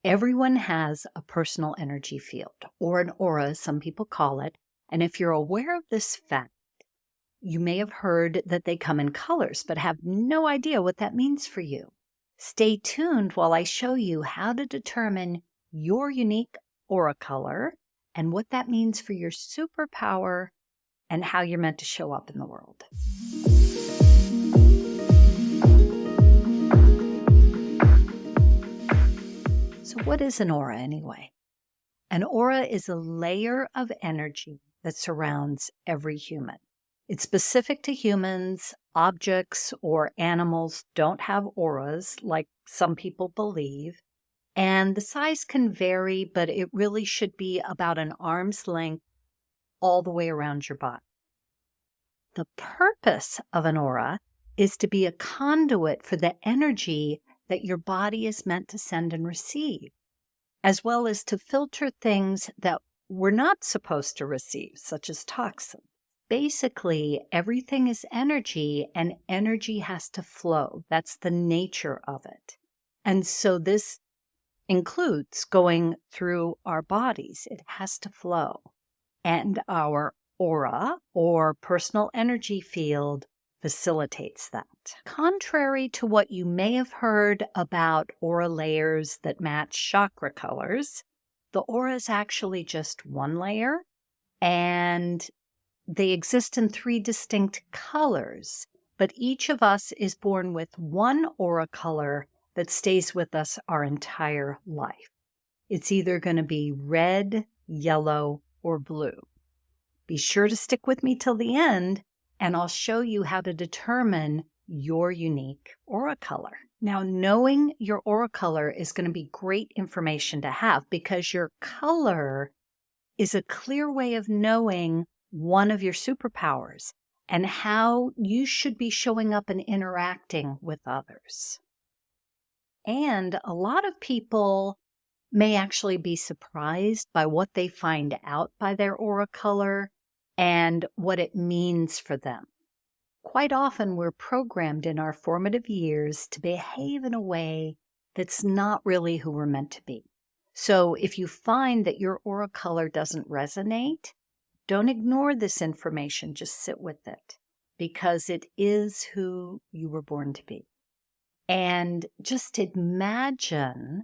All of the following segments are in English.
Everyone has a personal energy field, or an aura, as some people call it. And if you're aware of this fact, you may have heard that they come in colors, but have no idea what that means for you. Stay tuned while I show you how to determine your unique aura color and what that means for your superpower and how you're meant to show up in the world. So what is an aura anyway? An aura is a layer of energy that surrounds every human. It's specific to humans. Objects or animals don't have auras like some people believe. And the size can vary, but it really should be about an arm's length all the way around your body. The purpose of an aura is to be a conduit for the energy that your body is meant to send and receive, as well as to filter things that we're not supposed to receive, such as toxins. Basically, everything is energy, and energy has to flow. That's the nature of it. And so this includes going through our bodies. It has to flow. And our aura, or personal energy field, facilitates that. Contrary to what you may have heard about aura layers that match chakra colors, the aura is actually just one layer, and they exist in 3 distinct colors, but each of us is born with one aura color that stays with us our entire life. It's either going to be red, yellow, or blue. Be sure to stick with me till the end, and I'll show you how to determine your unique aura color. Now, knowing your aura color is going to be great information to have, because your color is a clear way of knowing one of your superpowers and how you should be showing up and interacting with others. And a lot of people may actually be surprised by what they find out by their aura color and what it means for them. Quite often, we're programmed in our formative years to behave in a way that's not really who we're meant to be. So if you find that your aura color doesn't resonate, don't ignore this information, just sit with it, because it is who you were born to be. And just imagine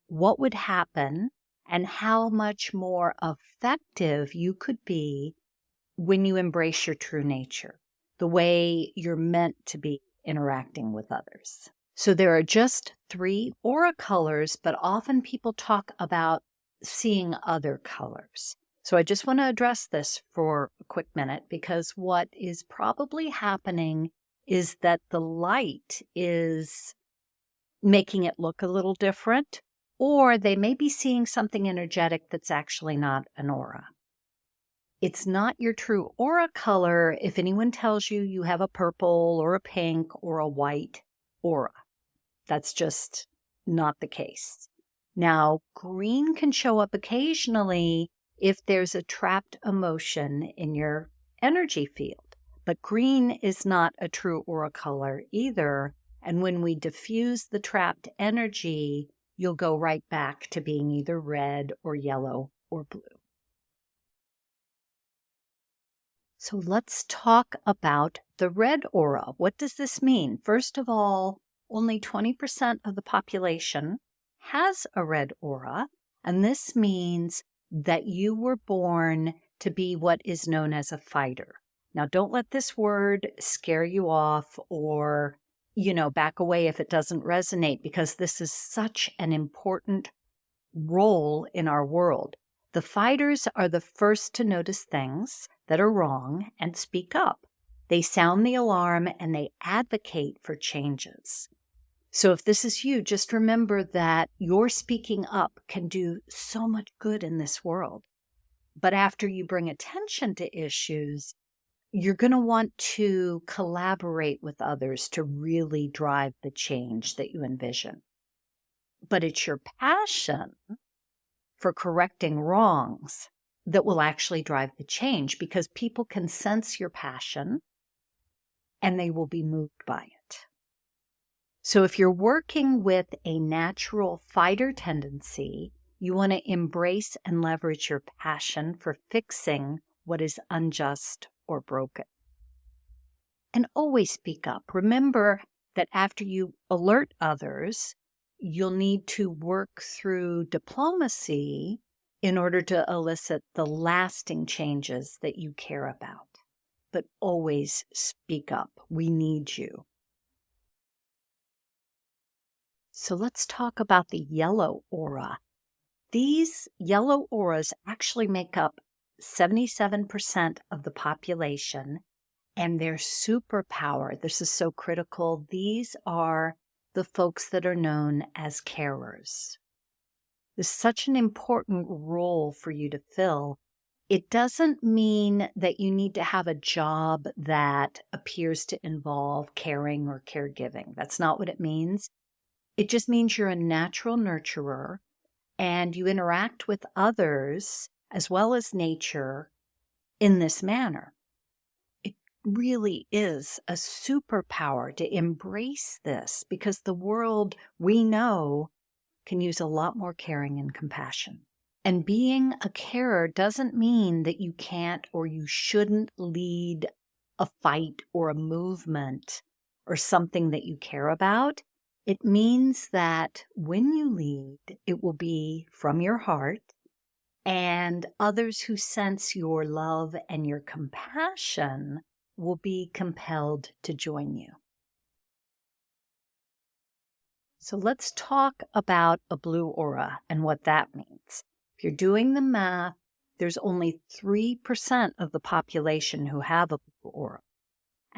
what would happen and how much more effective you could be when you embrace your true nature, the way you're meant to be interacting with others. So there are just 3 aura colors, but often people talk about seeing other colors. So I just want to address this for a quick minute, because what is probably happening is that the light is making it look a little different, or they may be seeing something energetic that's actually not an aura. It's not your true aura color if anyone tells you you have a purple or a pink or a white aura. That's just not the case. Now, green can show up occasionally if there's a trapped emotion in your energy field, but green is not a true aura color either. And when we diffuse the trapped energy, you'll go right back to being either red or yellow or blue. So let's talk about the red aura. What does this mean? First of all, only 20% of the population has a red aura, and this means that you were born to be what is known as a fighter. Now, don't let this word scare you off or, back away if it doesn't resonate, because this is such an important role in our world. The fighters are the first to notice things that are wrong and speak up. They sound the alarm and they advocate for changes. So if this is you, just remember that your speaking up can do so much good in this world. But after you bring attention to issues, you're going to want to collaborate with others to really drive the change that you envision. But it's your passion for correcting wrongs that will actually drive the change, because people can sense your passion and they will be moved by it. So if you're working with a natural fighter tendency, you want to embrace and leverage your passion for fixing what is unjust or broken. And always speak up. Remember that after you alert others, you'll need to work through diplomacy in order to elicit the lasting changes that you care about. But always speak up. We need you. So let's talk about the yellow aura. These yellow auras actually make up 77% of the population, and their superpower, this is so critical, these are the folks that are known as carers. This is such an important role for you to fill. It doesn't mean that you need to have a job that appears to involve caring or caregiving. That's not what it means. It just means you're a natural nurturer and you interact with others as well as nature in this manner. It really is a superpower to embrace this because the world we know can use a lot more caring and compassion. And being a carer doesn't mean that you can't or you shouldn't lead a fight or a movement or something that you care about. It means that when you lead, it will be from your heart, and others who sense your love and your compassion will be compelled to join you. So let's talk about a blue aura and what that means. If you're doing the math, there's only 3% of the population who have a blue aura.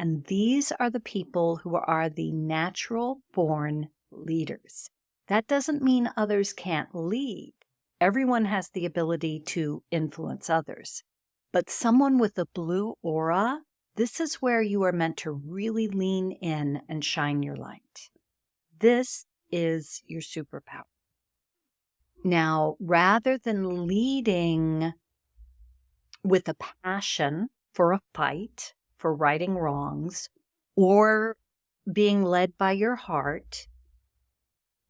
And these are the people who are the natural born leaders. That doesn't mean others can't lead. Everyone has the ability to influence others. But someone with a blue aura, this is where you are meant to really lean in and shine your light. This is your superpower. Now, rather than leading with a passion for a fight, for righting wrongs, or being led by your heart,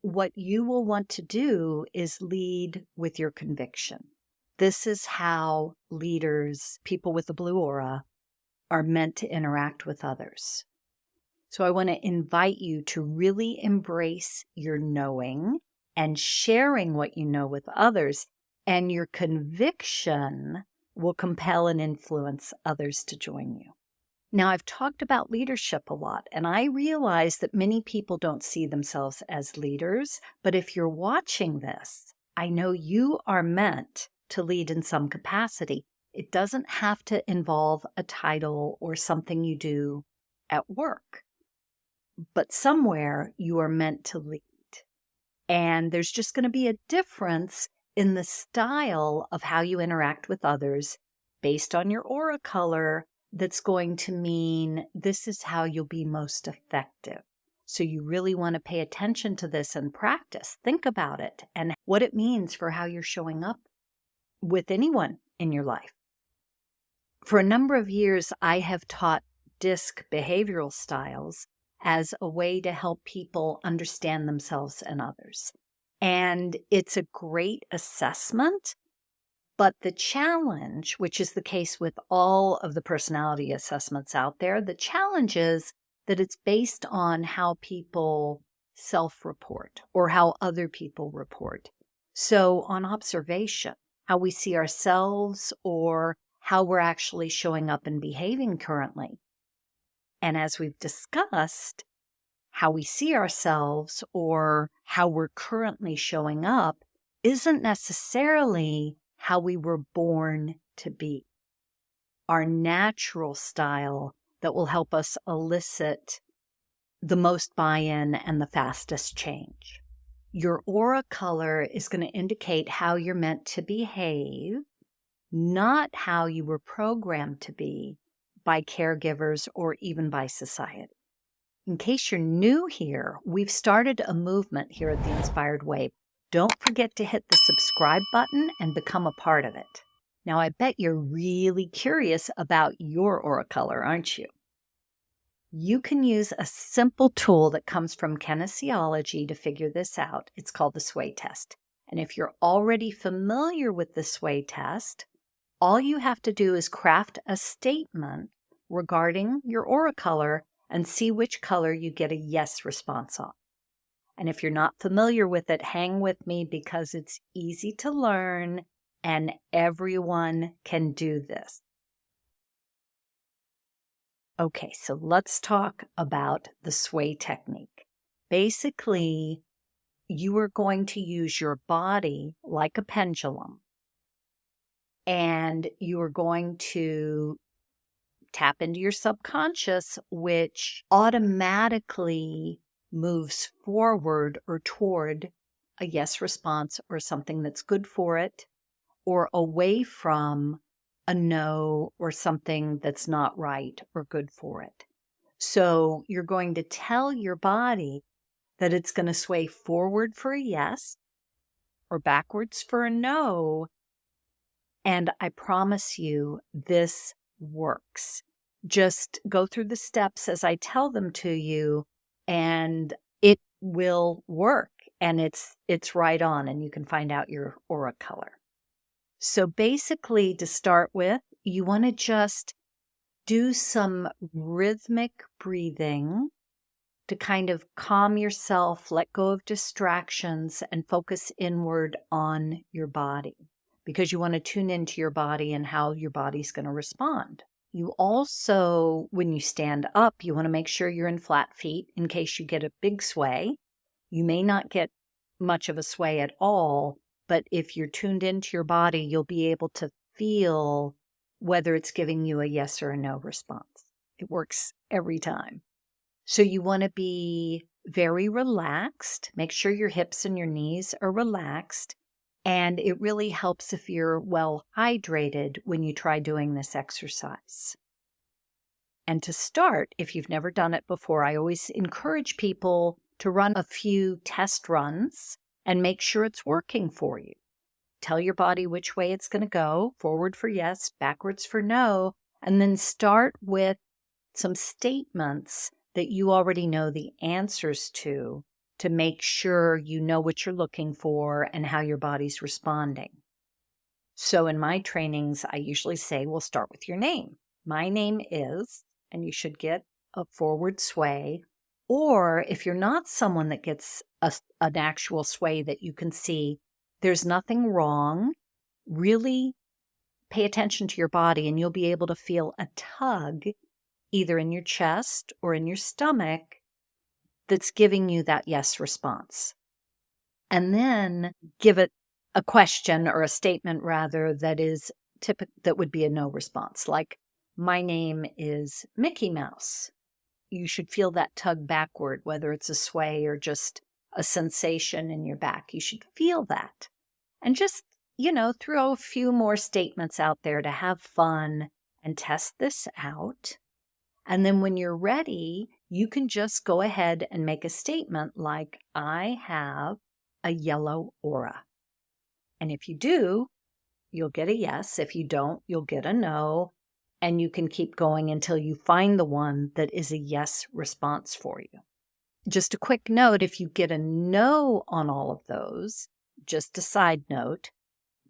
what you will want to do is lead with your conviction. This is how leaders, people with a blue aura, are meant to interact with others. So I want to invite you to really embrace your knowing and sharing what you know with others, and your conviction will compel and influence others to join you. Now, I've talked about leadership a lot, and I realize that many people don't see themselves as leaders, but if you're watching this, I know you are meant to lead in some capacity. It doesn't have to involve a title or something you do at work, but somewhere you are meant to lead. And there's just going to be a difference in the style of how you interact with others based on your aura color. That's going to mean this is how you'll be most effective. So you really want to pay attention to this and practice. Think about it and what it means for how you're showing up with anyone in your life. For a number of years, I have taught DISC behavioral styles as a way to help people understand themselves and others. And it's a great assessment. But the challenge, which is the case with all of the personality assessments out there, the challenge is that it's based on how people self-report or how other people report. So on observation, how we see ourselves or how we're actually showing up and behaving currently. And as we've discussed, how we see ourselves or how we're currently showing up isn't necessarily how we were born to be. Our natural style that will help us elicit the most buy-in and the fastest change. Your aura color is going to indicate how you're meant to behave, not how you were programmed to be by caregivers or even by society. In case you're new here, we've started a movement here at The Inspired Way. Don't forget to hit the subscribe button and become a part of it. Now, I bet you're really curious about your aura color, aren't you? You can use a simple tool that comes from kinesiology to figure this out. It's called the sway test. And if you're already familiar with the sway test, all you have to do is craft a statement regarding your aura color and see which color you get a yes response on. And if you're not familiar with it, hang with me because it's easy to learn and everyone can do this. Okay, so let's talk about the sway technique. Basically, you are going to use your body like a pendulum, and you are going to tap into your subconscious, which automatically moves forward or toward a yes response or something that's good for it, or away from a no or something that's not right or good for it. So you're going to tell your body that it's going to sway forward for a yes or backwards for a no. And I promise you, this works. Just go through the steps as I tell them to you, and it will work. And it's right on, and you can find out your aura color. So basically, to start with, you want to just do some rhythmic breathing to kind of calm yourself, let go of distractions, and focus inward on your body because you want to tune into your body and how your body's going to respond. You also, when you stand up, you want to make sure you're in flat feet in case you get a big sway. You may not get much of a sway at all, but if you're tuned into your body, you'll be able to feel whether it's giving you a yes or a no response. It works every time. So you want to be very relaxed. Make sure your hips and your knees are relaxed. And it really helps if you're well hydrated when you try doing this exercise. And to start, if you've never done it before, I always encourage people to run a few test runs and make sure it's working for you. Tell your body which way it's going to go, forward for yes, backwards for no, and then start with some statements that you already know the answers to make sure you know what you're looking for and how your body's responding. So in my trainings, I usually say, we'll start with your name. My name is, and you should get a forward sway. Or if you're not someone that gets an actual sway that you can see, there's nothing wrong. Really pay attention to your body and you'll be able to feel a tug either in your chest or in your stomach that's giving you that yes response. And then give it a question or a statement rather that is that would be a no response. Like, my name is Mickey Mouse. You should feel that tug backward, whether it's a sway or just a sensation in your back. You should feel that. And just, throw a few more statements out there to have fun and test this out. And then when you're ready, you can just go ahead and make a statement like, I have a yellow aura. And if you do, you'll get a yes. If you don't, you'll get a no. And you can keep going until you find the one that is a yes response for you. Just a quick note, if you get a no on all of those, just a side note,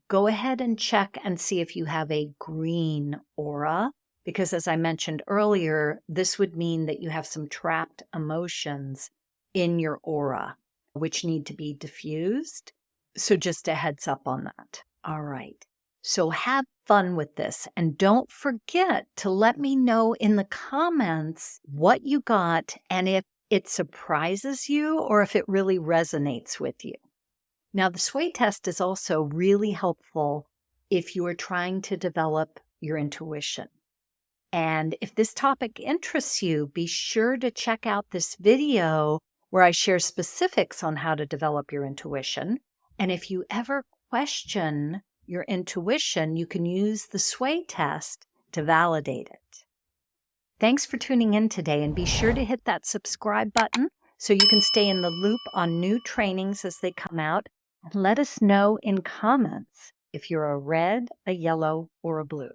go ahead and check and see if you have a green aura. Because as I mentioned earlier, this would mean that you have some trapped emotions in your aura, which need to be diffused. So just a heads up on that. All right. So have fun with this. And don't forget to let me know in the comments what you got and if it surprises you or if it really resonates with you. Now, the sway test is also really helpful if you are trying to develop your intuition. And if this topic interests you, be sure to check out this video where I share specifics on how to develop your intuition. And if you ever question your intuition, you can use the sway test to validate it. Thanks for tuning in today, and be sure to hit that subscribe button so you can stay in the loop on new trainings as they come out. And let us know in comments if you're a red, a yellow, or a blue.